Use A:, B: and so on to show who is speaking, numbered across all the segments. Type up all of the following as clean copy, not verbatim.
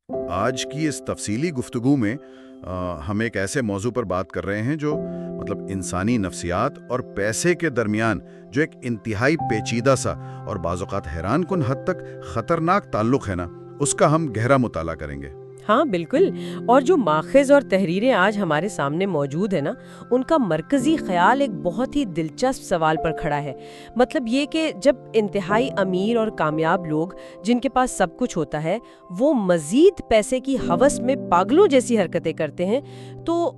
A: آج کی اس تفصیلی گفتگو میں ہم ایک ایسے موضوع پر بات کر رہے ہیں جو انسانی نفسیات اور پیسے کے درمیان جو ایک انتہائی پیچیدہ سا اور بعض اوقات حیران کن حد تک خطرناک تعلق ہے نا، اس کا ہم گہرا مطالعہ کریں گے۔
B: ہاں بالکل، اور جو ماخذ اور تحریریں آج ہمارے سامنے موجود ہیں نا، ان کا مرکزی خیال ایک بہت ہی دلچسپ سوال پر کھڑا ہے۔ مطلب یہ کہ جب انتہائی امیر اور کامیاب لوگ جن کے پاس سب کچھ ہوتا ہے وہ مزید پیسے کی ہوس میں پاگلوں جیسی حرکتیں کرتے ہیں تو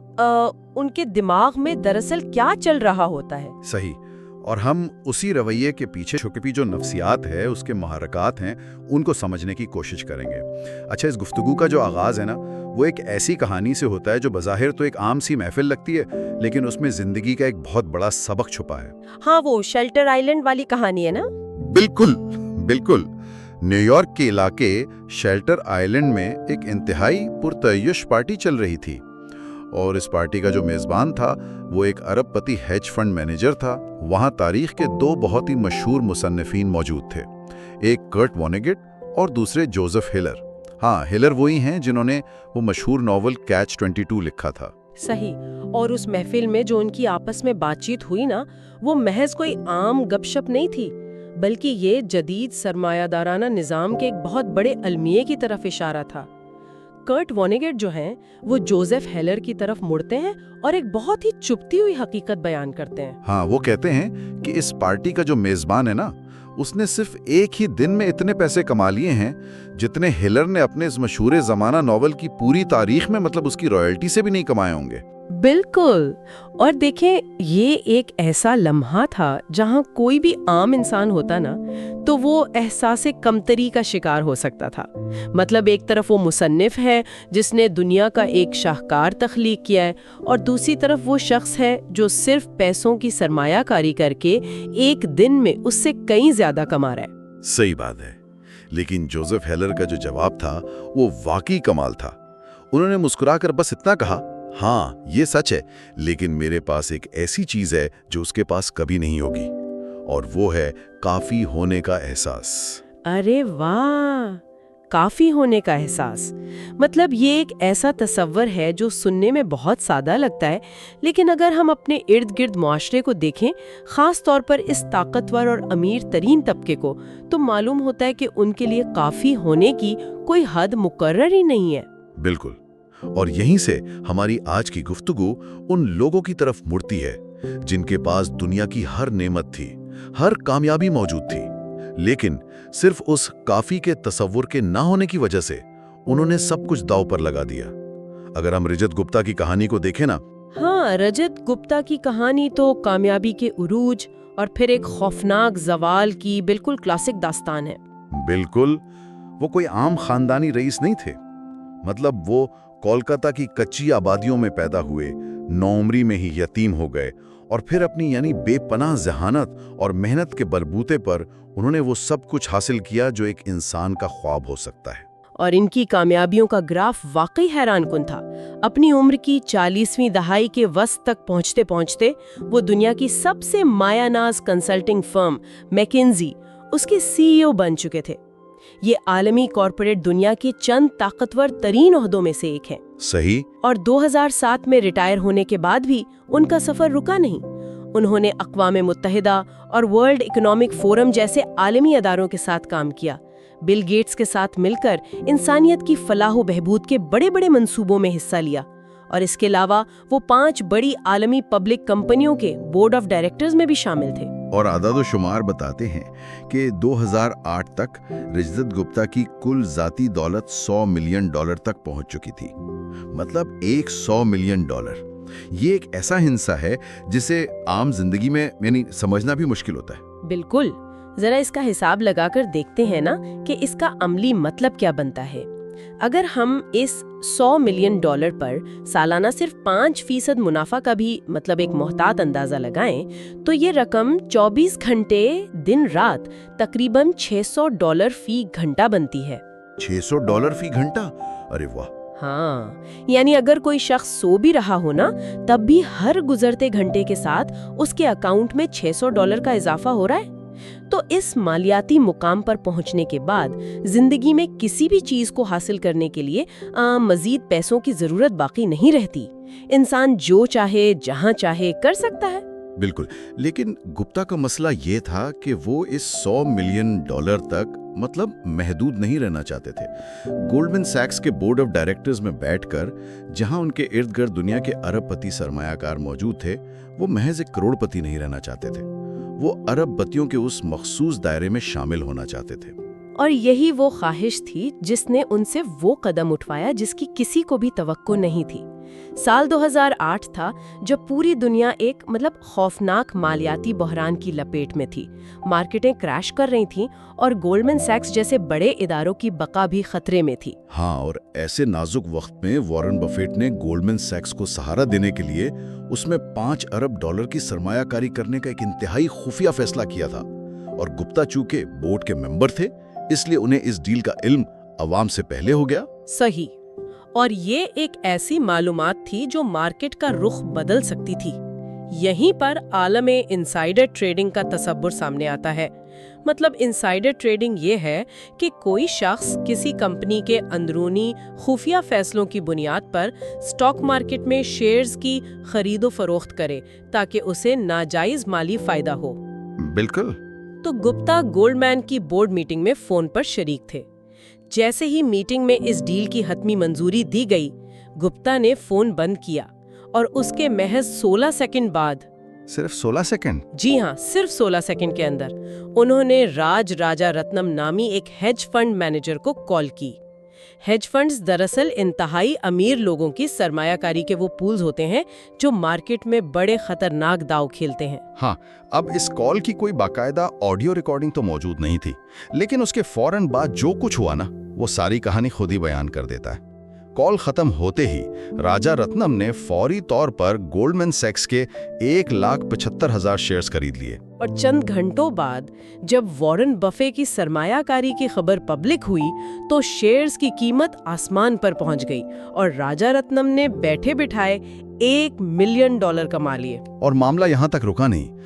B: ان کے دماغ میں دراصل کیا چل رہا ہوتا ہے؟
A: صحیح، اور ہم اسی رویے کے پیچھے چھپی جو نفسیات ہے، اس کے محرکات ہیں، ان کو سمجھنے کی کوشش کریں گے۔ اچھا، اس گفتگو کا جو آغاز ہے نا، وہ ایک ایسی کہانی سے ہوتا ہے جو بظاہر تو ایک عام سی محفل لگتی ہے، لیکن اس میں زندگی کا ایک بہت بڑا سبق چھپا ہے۔
B: ہاں، وہ شیلٹر آئیلینڈ والی کہانی ہے نا؟
A: بالکل بالکل۔ نیو یارک کے علاقے شیلٹر آئیلینڈ میں ایک انتہائی پرتعیش پارٹی چل رہی تھی، اور اس پارٹی کا جو میزبان تھا وہ ایک ارب پتی ہیج فنڈ مینیجر تھا۔ وہاں تاریخ کے دو بہت ہی مشہور مصنفین موجود تھے، ایک کرٹ وونیگٹ اور دوسرے جوزف ہلر۔ ہاں، ہلر وہی ہیں جنہوں نے وہ مشہور ناول کیچ 22 لکھا تھا۔
B: صحیح، اور اس محفل میں جو ان کی آپس میں بات چیت ہوئی نا، وہ محض کوئی عام گپ شپ نہیں تھی، بلکہ یہ جدید سرمایہ دارانہ نظام کے ایک بہت بڑے المیے کی طرف اشارہ تھا۔ کرٹ وونیگٹ جو ہیں وہ جوزف ہیلر کی طرف مڑتے ہیں اور ایک بہت ہی چھپتی ہوئی حقیقت بیان کرتے ہیں۔
A: ہاں، وہ کہتے ہیں کہ اس پارٹی کا جو میزبان ہے نا، اس نے صرف ایک ہی دن میں اتنے پیسے کما لیے ہیں جتنے ہلر نے اپنے اس مشہور زمانہ ناول کی پوری تاریخ میں اس کی رائلٹی سے بھی نہیں کمائے ہوں گے۔
B: بالکل، اور دیکھیں یہ ایک ایسا لمحہ تھا جہاں کوئی بھی عام انسان ہوتا نا تو وہ احساس کمتری کا شکار ہو سکتا تھا۔ مطلب ایک طرف وہ مصنف ہے جس نے دنیا کا ایک شاہکار تخلیق کیا ہے، اور دوسری طرف وہ شخص ہے جو صرف پیسوں کی سرمایہ کاری کر کے ایک دن میں اس سے کہیں زیادہ کما رہا ہے۔
A: صحیح بات ہے، لیکن جوزف ہیلر کا جو جواب تھا وہ واقعی کمال تھا۔ انہوں نے مسکرا کر بس اتنا کہا، ہاں یہ سچ ہے، لیکن میرے پاس ایک ایسی چیز ہے جو اس کے پاس کبھی نہیں ہوگی، اور وہ ہے کافی ہونے کا احساس۔
B: ارے واہ، کافی ہونے کا احساس! مطلب یہ ایک ایسا تصور ہے جو سننے میں بہت سادہ لگتا ہے، لیکن اگر ہم اپنے ارد گرد معاشرے کو دیکھیں، خاص طور پر اس طاقتور اور امیر ترین طبقے کو، تو معلوم ہوتا ہے کہ ان کے لیے کافی ہونے کی کوئی حد مقرر ہی نہیں ہے۔
A: بالکل، اور یہیں سے ہماری آج کی گفتگو ان لوگوں کی طرف مڑتی ہے جن کے پاس دنیا کی ہر نعمت تھی، ہر کامیابی موجود تھی، لیکن صرف اس کافی کے تصور کے نہ ہونے کی وجہ سے انہوں نے سب کچھ داؤ پر لگا دیا۔ اگر ہم رجت گپتا کی کہانی کو دیکھیں نا۔
B: ہاں، رجت گپتا کی کہانی تو کامیابی کے عروج اور پھر ایک خوفناک زوال کی بالکل کلاسک داستان ہے۔
A: بالکل، وہ کوئی عام خاندانی رئیس نہیں تھے۔ مطلب وہ کولکاتہ کی کچی آبادیوں میں پیدا ہوئے، نوعمری میں ہی یتیم ہو گئے، اور پھر اپنی بے پناہ ذہانت اور محنت کے بلبوتے پر انہوں نے وہ سب کچھ حاصل کیا جو ایک انسان کا خواب ہو سکتا ہے۔
B: اور ان کی کامیابیوں کا گراف واقعی حیران کن تھا۔ اپنی عمر کی 40ویں دہائی کے وسط تک پہنچتے پہنچتے وہ دنیا کی سب سے مایہ ناز کنسلٹنگ فرم میکنزی اس کے CEO بن چکے تھے۔ یہ عالمی کارپوریٹ دنیا کے چند طاقتور ترین عہدوں میں سے ایک ہے۔
A: صحیح۔
B: اور 2007 میں ریٹائر ہونے کے بعد بھی ان کا سفر رکا نہیں۔ انہوں نے اقوام متحدہ اور ورلڈ اکنامک فورم جیسے عالمی اداروں کے ساتھ کام کیا، بل گیٹس کے ساتھ مل کر انسانیت کی فلاح و بہبود کے بڑے بڑے منصوبوں میں حصہ لیا، اور اس کے علاوہ وہ 5 بڑی عالمی پبلک کمپنیوں کے بورڈ آف ڈائریکٹرز میں بھی شامل تھے۔
A: اور اعداد و شمار بتاتے ہیں کہ 2008 تک رجت گپتا کی کل ذاتی دولت $100 ملین تک پہنچ چکی تھی۔ مطلب $100 ملین۔ یہ ایک ایسا ہنسا ہے جسے عام زندگی میں سمجھنا بھی مشکل ہوتا ہے۔
B: بالکل، ذرا اس کا حساب لگا کر دیکھتے ہیں نا کہ اس کا عملی مطلب کیا بنتا ہے۔ اگر ہم اس $100 ملین پر سالانہ صرف 5% منافع کا بھی ایک محتاط اندازہ لگائیں تو یہ رقم 24 گھنٹے دن رات تقریباً $600 فی گھنٹہ بنتی ہے۔
A: $600 فی گھنٹہ؟ ارے واہ!
B: ہاں، یعنی اگر کوئی شخص سو بھی رہا ہو نا، تب بھی ہر گزرتے گھنٹے کے ساتھ اس کے اکاؤنٹ میں $600 کا اضافہ ہو رہا ہے۔ तो इस मालियाती मुकाम पर पहुंचने के बाद जिंदगी में किसी भी चीज को हासिल करने के लिए मजीद पैसों की जरूरत बाकी नहीं रहती। इंसान जो चाहे जहां चाहे कर सकता है।
A: बिल्कुल, लेकिन गुप्ता का मसला ये था कि वो इस $100 मिलियन तक मतलब महदूद नहीं रहना चाहते थे। गोल्डमैन सैक्स के बोर्ड ऑफ डायरेक्टर्स में बैठकर जहां उनके इर्द गिर्द दुनिया के अरबपति सरमायाकार मौजूद थे, वो महज एक करोड़पति नहीं रहना चाहते थे। वो अरबपतियों के उस मखसूस दायरे में शामिल होना चाहते थे।
B: और यही वो ख्वाहिश थी जिसने उनसे वो कदम उठवाया जिसकी किसी को भी तवक्को नहीं थी। साल 2008 था जब पूरी दुनिया एक खौफनाक मालियाती बहरान की लपेट में थी। मार्केटें क्रैश कर रही थीं और गोल्डमैन सैक्स जैसे बड़े इदारों की बका भी खतरे में थी।
A: हाँ, और ऐसे नाजुक वक्त में वॉरेन बफेट ने गोल्डमैन सैक्स को सहारा देने के लिए उसमें $5 अरब की सरमायाकारी करने का एक इंतहाई खुफिया फैसला किया था। और गुप्ता चूंकि बोर्ड के मेंबर थे, इसलिए उन्हें इस डील का इल्म अवाम से पहले हो गया।
B: सही। और ये एक ऐसी मालूमात थी जो मार्केट का रुख बदल सकती थी। यहीं पर आलमे इनसाइडर ट्रेडिंग का तसव्वुर सामने आता है। इनसाइडर ट्रेडिंग ये है कि कोई शख्स किसी कंपनी के अंदरूनी खुफिया फैसलों की बुनियाद पर स्टॉक मार्केट में शेयर्स की खरीदो फरोख्त करे ताकि उसे नाजायज माली फायदा हो।
A: बिल्कुल।
B: तो गुप्ता गोल्डमैन की बोर्ड मीटिंग में फोन पर शरीक थे। जैसे ही मीटिंग में इस डील की हतमी मंजूरी दी गई, गुप्ता ने फोन बंद किया और उसके महज 16 सेकंड बाद,
A: सिर्फ 16 सेकंड?
B: जी हाँ, सिर्फ 16 सेकंड के अंदर उन्होंने राजा रत्नम नामी एक हेज फंड मैनेजर को कॉल की। हेज फंड्स दरअसल इंतहाई अमीर लोगों की सरमायाकारी के वो पूल्स होते हैं जो मार्केट में बड़े खतरनाक दांव खेलते हैं।
A: हाँ, अब इस कॉल की कोई बाकायदा ऑडियो रिकॉर्डिंग तो मौजूद नहीं थी, लेकिन उसके फौरन बाद जो कुछ हुआ ना, वो सारी कहानी खुद ही बयान कर देता है। कॉल खत्म होते ही राजा रत्नम ने फौरी तौर पर गोल्डमैन सैक्स के 1,75,000 शेयर्स खरीद लिए।
B: और चंद घंटों बाद जब वॉरेन बफे की सरमायाकारी की खबर पब्लिक हुई तो शेयर्स की कीमत आसमान पर पहुंच गई और राजा रत्नम ने बैठे बिठाए $1 मिलियन कमा लिए।
A: और मामला यहाँ तक रुका नहीं।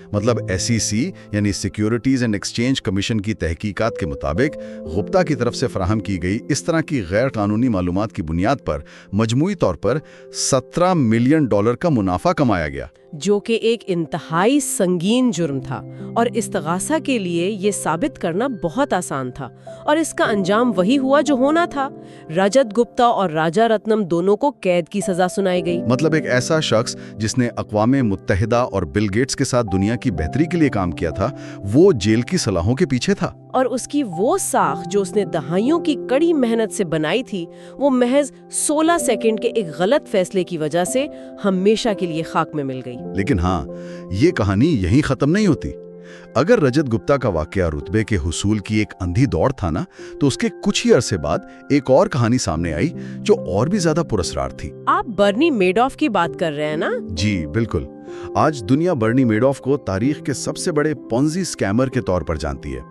A: SEC यानी सिक्योरिटीज एंड एक्सचेंज कमीशन की तहकीकात के मुताबिक गुप्ता की तरफ से फराहम की गई इस तरह की गैर कानूनी मालूमात की बुनियाद पर मजमूई तौर पर $17 मिलियन का मुनाफा कमाया गया,
B: जो कि एक इंतहाई संगीन जुर्म था। और इस्तिगासा के लिए ये साबित करना बहुत आसान था और इसका अंजाम वही हुआ जो होना था। रजत गुप्ता और राजा रत्नम दोनों को कैद की सजा सुनाई गई।
A: एक ऐसा शख्स जिसने अक़वाम मुत्तहिदा और बिल गेट्स के साथ दुनिया की बेहतरी के लिए काम किया था, वो जेल की सलाहों के पीछे था।
B: और उसकी वो साख जो उसने दहाइयों की कड़ी मेहनत से बनाई थी, वो महज 16 सेकंड के एक गलत फैसले की वजह से हमेशा के लिए खाक में मिल गई।
A: लेकिन हाँ, ये कहानी यहीं खत्म नहीं होती। अगर रजत गुप्ता का वाकया रुतबे के हुसूल की एक अंधी दौड़ था ना, तो उसके कुछ ही अरसे बाद एक और कहानी सामने आई जो और भी ज्यादा पुरस्कार थी।
B: आप बर्नी मेडॉफ की बात कर रहे हैं ना?
A: जी बिल्कुल। आज दुनिया बर्नी मेडॉफ को तारीख के सबसे बड़े पोंजी स्कैमर के तौर पर जानती है।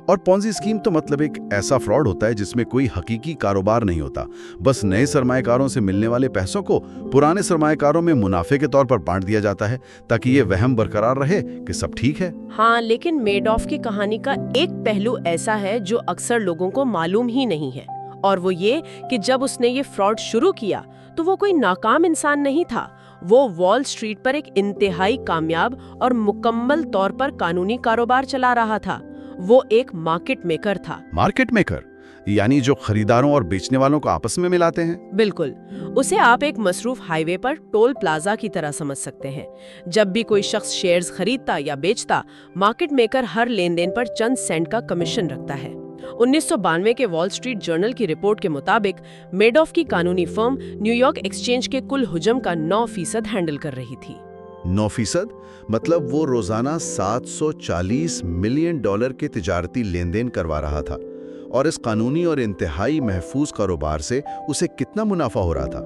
A: और पोंजी स्कीम तो एक ऐसा फ्रॉड होता है जिसमें कोई हकीकी कारोबार नहीं होता, बस नए सरमाएकारों से मिलने वाले पैसों को पुराने सरमाएकारों में मुनाफे के तौर पर बांट दिया जाता है ताकि ये वहम बरकरार रहे कि सब ठीक है।
B: हाँ, लेकिन मेडॉफ की कहानी का एक पहलू ऐसा है जो अक्सर लोगों को मालूम ही नहीं है, और वो ये कि जब उसने ये फ्रॉड शुरू किया तो वो कोई नाकाम इंसान नहीं था। वो वॉल स्ट्रीट पर एक इंतहाई कामयाब और मुकम्मल तौर पर कानूनी कारोबार चला रहा था। वो एक मार्केट मेकर था। मार्केट मेकर
A: यानी जो खरीदारों और बेचने वालों को आपस में मिलाते हैं?
B: बिल्कुल। उसे आप एक मसरूफ हाईवे पर टोल प्लाजा की तरह समझ सकते हैं। जब भी कोई शख्स शेयर्स खरीदता या बेचता, मार्केट मेकर हर लेन देन पर चंद सेंट का कमीशन रखता है। 1992 के वॉल स्ट्रीट जर्नल की रिपोर्ट के मुताबिक मेडॉफ की कानूनी फर्म न्यूयॉर्क एक्सचेंज के कुल हुजम का 9% हैंडल कर रही थी।
A: 9%? मतलब वो रोजाना $740 मिलियन के तिजारती लेन देन करवा रहा था। और इस कानूनी और इंतहाई महफूज कारोबार से उसे कितना मुनाफा हो रहा था?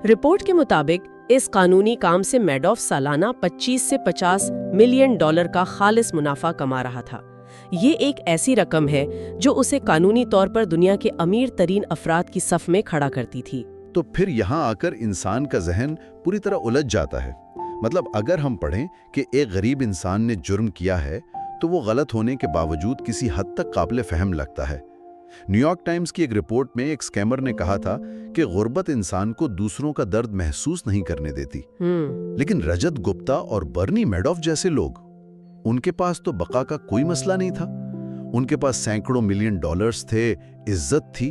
B: रिपोर्ट के मुताबिक इस कानूनी काम से मेडॉफ सालाना 25 से 50 मिलियन डॉलर का खालिस मुनाफा कमा रहा था। ये एक ऐसी रकम है जो उसे कानूनी तौर पर दुनिया के अमीर तरीन अफराद की सफ में खड़ा करती थी।
A: तो फिर यहाँ आकर इंसान का जहन पूरी तरह उलझ जाता है। अगर हम पढ़ें कि एक गरीब इंसान ने जुर्म किया है, तो वो गलत होने के बावजूद किसी हद तक काबिल फहम लगता है। न्यूयॉर्क टाइम्स की एक रिपोर्ट में एक स्कैमर ने कहा था कि गुर्बत इंसान को दूसरों का दर्द महसूस नहीं करने देती। लेकिन रजत गुप्ता और बर्नी मैडॉफ जैसे लोग, उनके पास तो बका का कोई मसला नहीं था। उनके पास सैकड़ों मिलियन डॉलर्स थे, इज्जत थी।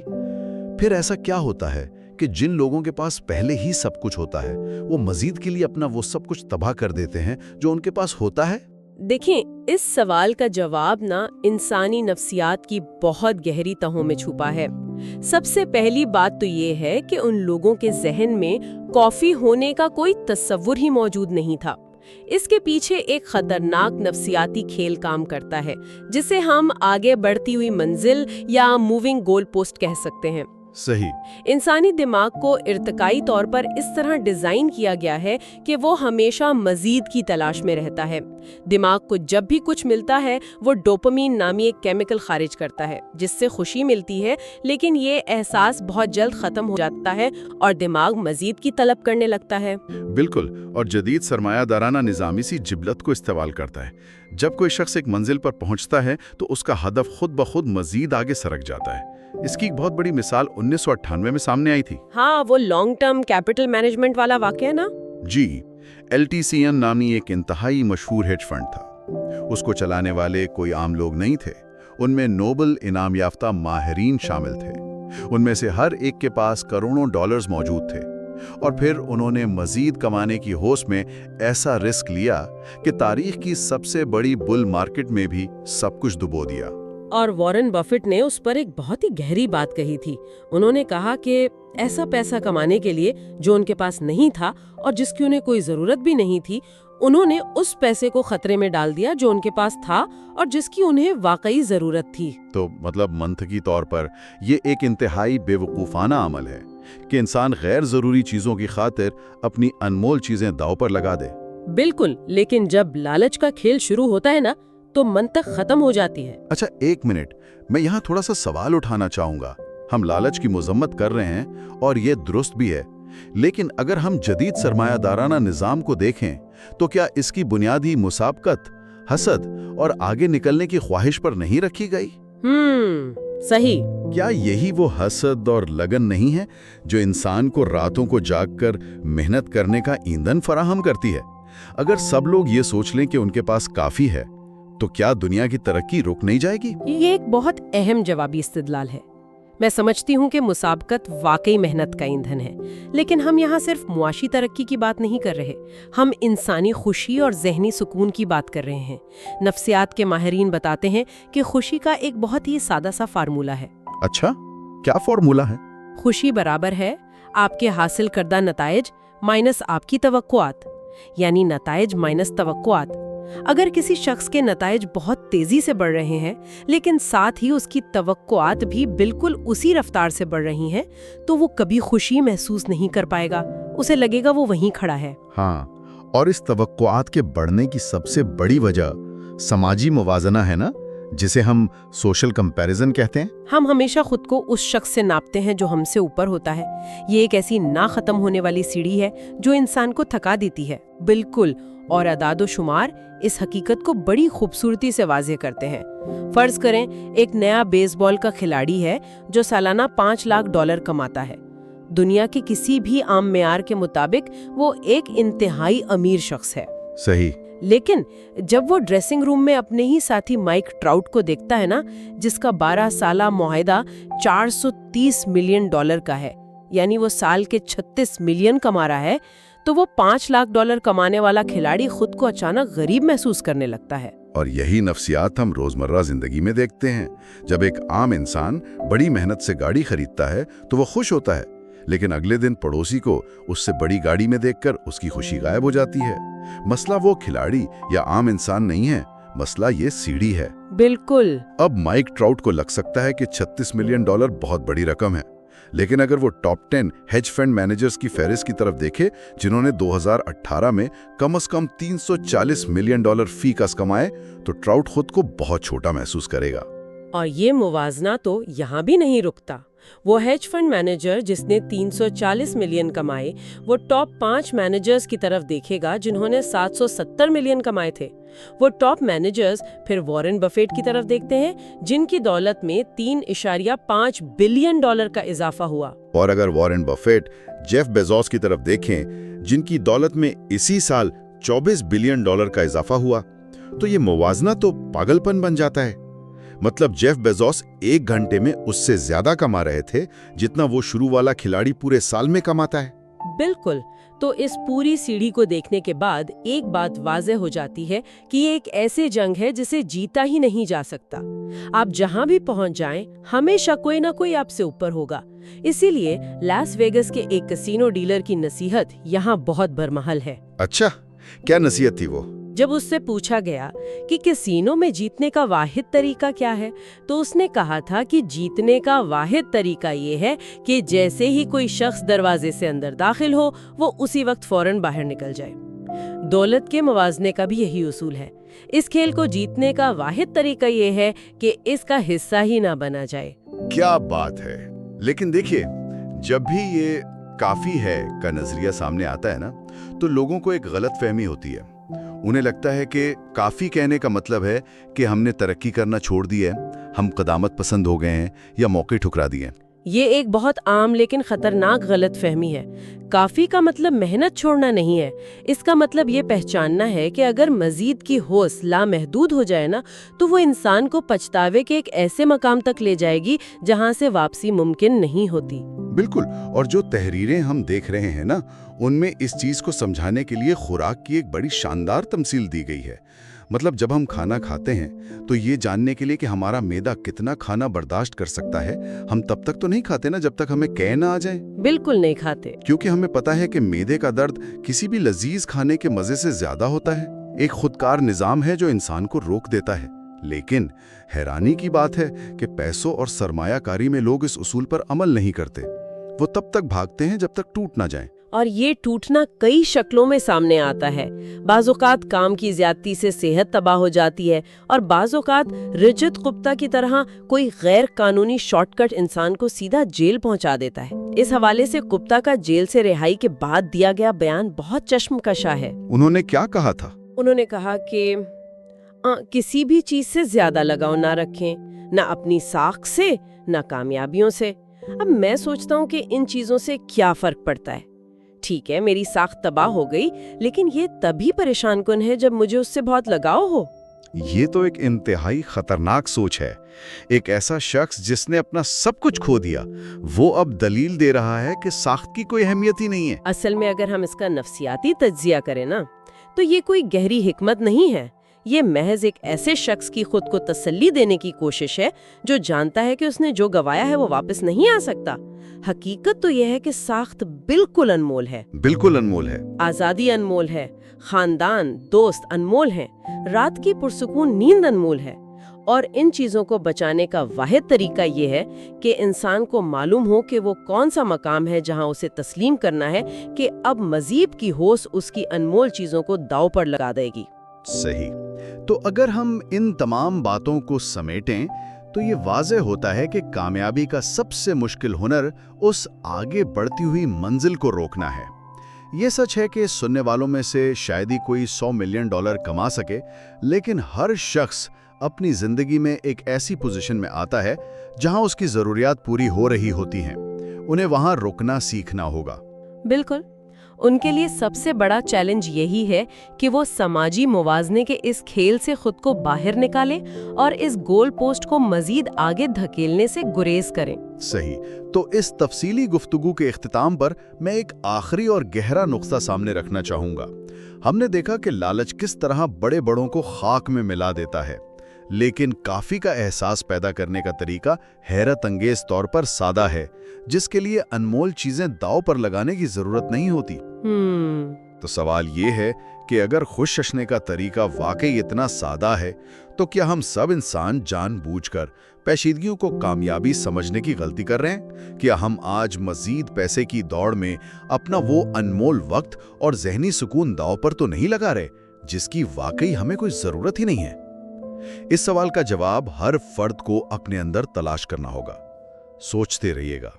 A: फिर ऐसा क्या होता है कि जिन लोगों के पास पहले ही सब कुछ होता है, वो मजीद के लिए अपना वो सब कुछ तबाह कर देते हैं जो उनके पास होता है?
B: देखें, इस सवाल का जवाब ना इंसानी नफ्सियात की बहुत गहरी तहों में छुपा है। सबसे पहली बात तो ये है कि उन लोगों के जहन में कॉफी होने का कोई तस्वुर ही मौजूद नहीं था। इसके पीछे एक खतरनाक नफ्सियाती खेल काम करता है, जिसे हम आगे बढ़ती हुई मंजिल या मूविंग गोल पोस्ट कह सकते हैं।
A: सही।
B: इंसानी दिमाग को इर्तिकाई तौर पर इस तरह डिजाइन किया गया है कि वो हमेशा मजीद की तलाश में रहता है। दिमाग को जब भी कुछ मिलता है, वो डोपामीन नामी एक केमिकल खारिज करता है, जिससे खुशी मिलती है, लेकिन ये एहसास बहुत जल्द खत्म हो जाता है और दिमाग मजीद की तलब करने लगता है।
A: बिल्कुल, और जदीद सरमायादाराना निज़ाम इसी जिबलत को इस्तेमाल करता है। जब कोई शख्स एक मंजिल पर पहुंचता है तो उसका हदफ खुद ब खुद मजीद आगे सरक जाता है। इसकी एक बहुत बड़ी मिसाल 1998 में सामने आई थी।
B: हाँ, वो लॉन्ग टर्म कैपिटल मैनेजमेंट वाला वाकया ना?
A: जी, LTCN नामी एक इंतहाई मशहूर हेज फंड था। उसको चलाने वाले कोई आम लोग नहीं थे। उनमें नोबल इनाम याफ्ता माहिरीन शामिल थे। उनमें से हर एक के पास करोड़ों डॉलर्स मौजूद थे। और फिर उन्होंने मजीद कमाने की होश में ऐसा रिस्क लिया कि तारीख की सबसे बड़ी बुल मार्केट में भी सब कुछ डुबो दिया।
B: और वॉरेन बफेट ने उस पर एक बहुत ही गहरी बात कही थी। उन्होंने कहा कि ऐसा पैसा कमाने के लिए जो उनके पास नहीं था और जिसकी उन्हें कोई जरूरत भी नहीं थी, उन्होंने उस पैसे को खतरे में डाल दिया जो उनके पास था और जिसकी उन्हें वाकई जरूरत थी।
A: तो मतलब मंतकी तौर पर ये एक इंतहाई बेवकूफाना अमल है कि इंसान गैर जरूरी चीजों की खातिर अपनी अनमोल चीजें दांव पर लगा दे।
B: बिल्कुल, लेकिन जब लालच का खेल शुरू होता है ना, तो मंतक खत्म हो जाती है।
A: अच्छा, एक मिनट, मैं यहाँ थोड़ा सा सवाल उठाना चाहूंगा। हम लालच की मजम्मत कर रहे हैं और ये दुरुस्त भी है, लेकिन अगर हम जदीद सरमायादाराना निज़ाम को देखें तो क्या इसकी बुनियादी मुसाबकत, हसद और आगे निकलने की ख्वाहिश पर नहीं रखी गई?
B: सही।
A: क्या यही वो हसद और लगन नहीं है जो इंसान को रातों को जागकर मेहनत करने का ईंधन फराहम करती है? अगर सब लोग ये सोच लें कि उनके पास काफी है, तो क्या दुनिया की तरक्की रुक नहीं जाएगी?
B: ये एक बहुत अहम जवाबी इस्तिदलाल है। मैं समझती हूँ कि मुसाबकत वाकई मेहनत का ईंधन है, लेकिन हम यहाँ सिर्फ मुआशी तरक्की की बात नहीं कर रहे। हम इंसानी खुशी और जहनी सुकून की बात कर रहे हैं। नफ्सियात के माहिरीन बताते हैं कि खुशी का एक बहुत ही सादा सा फार्मूला है।
A: अच्छा, क्या फार्मूला है?
B: खुशी बराबर है आपके हासिल करदा नताइज माइनस आपकी तवक्कुआत, यानी नताइज माइनस तवक्कुआत। अगर किसी शख्स के नताइज बहुत तेजी से बढ़ रहे हैं, लेकिन साथ ही उसकी तवक्कुआत भी बिल्कुल उसी रफ्तार से बढ़ रही हैं, तो वो कभी खुशी महसूस नहीं कर पाएगा। उसे लगेगा वो वहीं खड़ा है।
A: हाँ, और इस तवक्कुआत के बढ़ने की सबसे बड़ी वजह समाजी मुवाजना है ना, जिसे हम सोशल कंपैरिजन कहते हैं। हम
B: हमेशा खुद को उस शख्स से नापते हैं जो हमसे ऊपर होता है। ये एक ऐसी ना खत्म होने वाली सीढ़ी है जो इंसान को थका देती है। बिल्कुल, और अदादो शुमार इस हकीकत को बड़ी खूबसूरती से वाज़ेह करते हैं। फर्ज करें एक नया बेसबॉल का खिलाड़ी है जो सालाना $5 लाख कमाता है। दुनिया के किसी भी आम मेयार के मुताबिक वो एक इंतहाई अमीर शख्स है।
A: सही।
B: लेकिन जब वो ड्रेसिंग रूम में अपने ही साथी माइक ट्राउट को देखता है ना, जिसका 12 साला मुआहिदा $430 मिलियन का है, यानी वो साल के 36 मिलियन कमा रहा है, तो वो $5 लाख कमाने वाला खिलाड़ी खुद को अचानक गरीब महसूस करने लगता है।
A: और यही नफ्सियात हम रोजमर्रा जिंदगी में देखते हैं। जब एक आम इंसान बड़ी मेहनत से गाड़ी खरीदता है तो वो खुश होता है, लेकिन अगले दिन पड़ोसी को उससे बड़ी गाड़ी में देखकर उसकी खुशी गायब हो जाती है। मसला वो खिलाड़ी या आम इंसान नहीं है, मसला ये सीढ़ी है।
B: बिल्कुल।
A: अब माइक ट्राउट को लग सकता है कि $36 मिलियन बहुत बड़ी रकम है, लेकिन अगर वो टॉप 10 हेज फंड मैनेजर्स की फहरिस्त की तरफ देखे जिन्होंने 2018 में कम से कम $340 मिलियन फी कस कमाए, तो ट्राउट खुद को बहुत छोटा महसूस करेगा।
B: और ये मुवाजना तो यहाँ भी नहीं रुकता। वो हेज फंड मैनेजर जिसने 340 मिलियन कमाए, वो टॉप 5 मैनेजर्स की तरफ देखेगा जिन्होंने 770 मिलियन कमाए थे। वो टॉप मैनेजर्स फिर वॉरेन बफेट की तरफ देखते हैं, जिनकी दौलत में 3.5 बिलियन डॉलर का इजाफा हुआ।
A: और अगर वॉरेन बफेट जेफ बेजोस की तरफ देखें, जिनकी दौलत में इसी साल 24 बिलियन डॉलर का इजाफा हुआ, तो ये मुवाजना तो पागलपन बन जाता है। मतलब जेफ बेजोस 1 घंटे में उससे ज्यादा कमा रहे थे जितना वो शुरू वाला खिलाड़ी पूरे साल में कमाता है।
B: बिल्कुल। तो इस पूरी सीढ़ी को देखने के बाद एक बात वाज़ेह हो जाती है कि ये एक ऐसे जंग है जिसे जीता ही नहीं जा सकता। आप जहां भी पहुंच जाएं, हमेशा कोई ना कोई आपसे ऊपर होगा। इसीलिए लास वेगस के एक कैसीनो डीलर की नसीहत यहाँ बहुत बरमहल है।
A: अच्छा, क्या नसीहत थी वो?
B: जब उससे पूछा गया कि कैसीनो में जीतने का वाहिद तरीका क्या है, तो उसने कहा था कि जीतने का वाहिद तरीका ये है कि जैसे ही कोई शख्स दरवाजे से अंदर दाखिल हो, वो उसी वक्त फौरन बाहर निकल जाए। दौलत के मवाजने का भी यही उसूल है। इस खेल को जीतने का वाहिद तरीका ये है कि इसका हिस्सा ही ना बना जाए।
A: क्या बात है। लेकिन देखिए, जब भी ये काफी है का नजरिया सामने आता है ना, तो लोगों को एक गलत फहमी होती है। उन्हें लगता है कि काफी कहने का मतलब है कि हमने तरक्की करना छोड़ दी है, हम कदामत पसंद हो गए हैं या मौके ठुकरा दिए।
B: ये एक बहुत आम लेकिन खतरनाक गलत फहमी है। काफी का मतलब मेहनत छोड़ना नहीं है। इसका मतलब ये पहचानना है कि अगर मजीद की होश लामहदूद हो जाए ना, तो वो इंसान को पछतावे के एक ऐसे मकाम तक ले जाएगी जहां से वापसी मुमकिन नहीं होती।
A: बिल्कुल। और जो तहरीरें हम देख रहे हैं ना, उनमें इस चीज को समझाने के लिए खुराक की एक बड़ी शानदार तमसील दी गई है। मतलब जब हम खाना खाते हैं तो ये जानने के लिए कि हमारा मैदा कितना खाना बर्दाश्त कर सकता है, हम तब तक तो नहीं खाते ना जब तक हमें कह ना आ जाए।
B: बिल्कुल नहीं खाते,
A: क्योंकि हमें पता है कि मैदे का दर्द किसी भी लजीज खाने के मजे से ज्यादा होता है। एक खुदकार निजाम है जो इंसान को रोक देता है। लेकिन हैरानी की बात है कि पैसों और सरमायाकारी में लोग इस उसूल पर अमल नहीं करते। वो तब तक भागते हैं जब तक टूट ना जाए।
B: और ये टूटना कई शक्लों में सामने आता है। बाज़-औक़ात काम की ज़्यादती से सेहत तबाह हो जाती है, और बाज़-औक़ात रिजत गुप्ता की तरह कोई गैर कानूनी शॉर्टकट इंसान को सीधा जेल पहुंचा देता है। इस हवाले से गुप्ता का जेल से रिहाई के बाद दिया गया बयान बहुत चश्मकशा है।
A: उन्होंने क्या कहा था?
B: उन्होंने कहा कि किसी भी चीज से ज्यादा लगाव ना रखें, ना अपनी साख से, ना कामयाबियों से। अब मैं सोचता हूँ कि इन चीजों से क्या फर्क पड़ता है। ठीक है, मेरी साख तबाह हो गई, लेकिन ये तभी परेशान कुन है जब मुझे उससे बहुत लगाव हो।
A: ये तो एक इंतहाई खतरनाक सोच है। एक ऐसा शख्स जिसने अपना सब कुछ खो दिया, वो अब दलील दे रहा है कि साख्त की कोई अहमियत ही नहीं है।
B: असल में अगर हम इसका नफ्सियाती तज्जिया करें ना, तो ये कोई गहरी हिकमत नहीं है। ये महज एक ऐसे शख्स की खुद को तसल्ली देने की कोशिश है जो जानता है कि उसने जो गवाया है वो वापस नहीं आ सकता। हकीकत तो यह है कि साख्त बिल्कुल अनमोल है।
A: बिल्कुल अनमोल है।
B: आज़ादी अनमोल है, खानदान, दोस्त अनमोल हैं, रात की पुरसुकून नींद अनमोल है। और इन चीज़ों को बचाने का वाहिद तरीका ये है कि इंसान को मालूम हो कि वो कौन सा मकाम है जहां उसे तस्लीम करना है कि अब मजीद की होश उसकी अनमोल चीज़ों को दांव पर लगा देगी।
A: सही। तो अगर हम इन तमाम बातों को समेटें तो ये वाज़ेह होता है कि कामयाबी का सबसे मुश्किल हुनर उस आगे बढ़ती हुई मंजिल को रोकना है। ये सच है कि सुनने वालों में से शायद ही कोई $100 मिलियन कमा सके, लेकिन हर शख्स अपनी जिंदगी में एक ऐसी पोजीशन में आता है जहां उसकी जरूरियात पूरी हो रही होती हैं। उन्हें वहां रुकना सीखना होगा।
B: बिल्कुल। उनके लिए सबसे बड़ा चैलेंज यही है कि वो समाजी मुवाजने के इस खेल से खुद को बाहर निकालें और इस गोल पोस्ट को मजीद आगे धकेलने से गुरेज करें।
A: सही। तो इस तफसीली गुफ्तगू के इख्तिताम पर मैं एक आखिरी और गहरा नुक्ता सामने रखना चाहूंगा। हमने देखा कि लालच किस तरह बड़े बड़ों को खाक में मिला देता है, लेकिन काफी का एहसास पैदा करने का तरीका हैरत अंगेज तौर पर सादा है, जिसके लिए अनमोल चीजें दांव पर लगाने की जरूरत नहीं होती। तो सवाल ये है कि अगर खुश हंसने का तरीका वाकई इतना सादा है, तो क्या हम सब इंसान जानबूझकर पेचीदगियों को कामयाबी समझने की गलती कर रहे हैं? क्या हम आज मजीद पैसे की दौड़ में अपना वो अनमोल वक्त और जहनी सुकून दांव पर तो नहीं लगा रहे, जिसकी वाकई हमें कोई जरूरत ही नहीं है? इस सवाल का जवाब हर फर्द को अपने अंदर तलाश करना होगा। सोचते रहिएगा।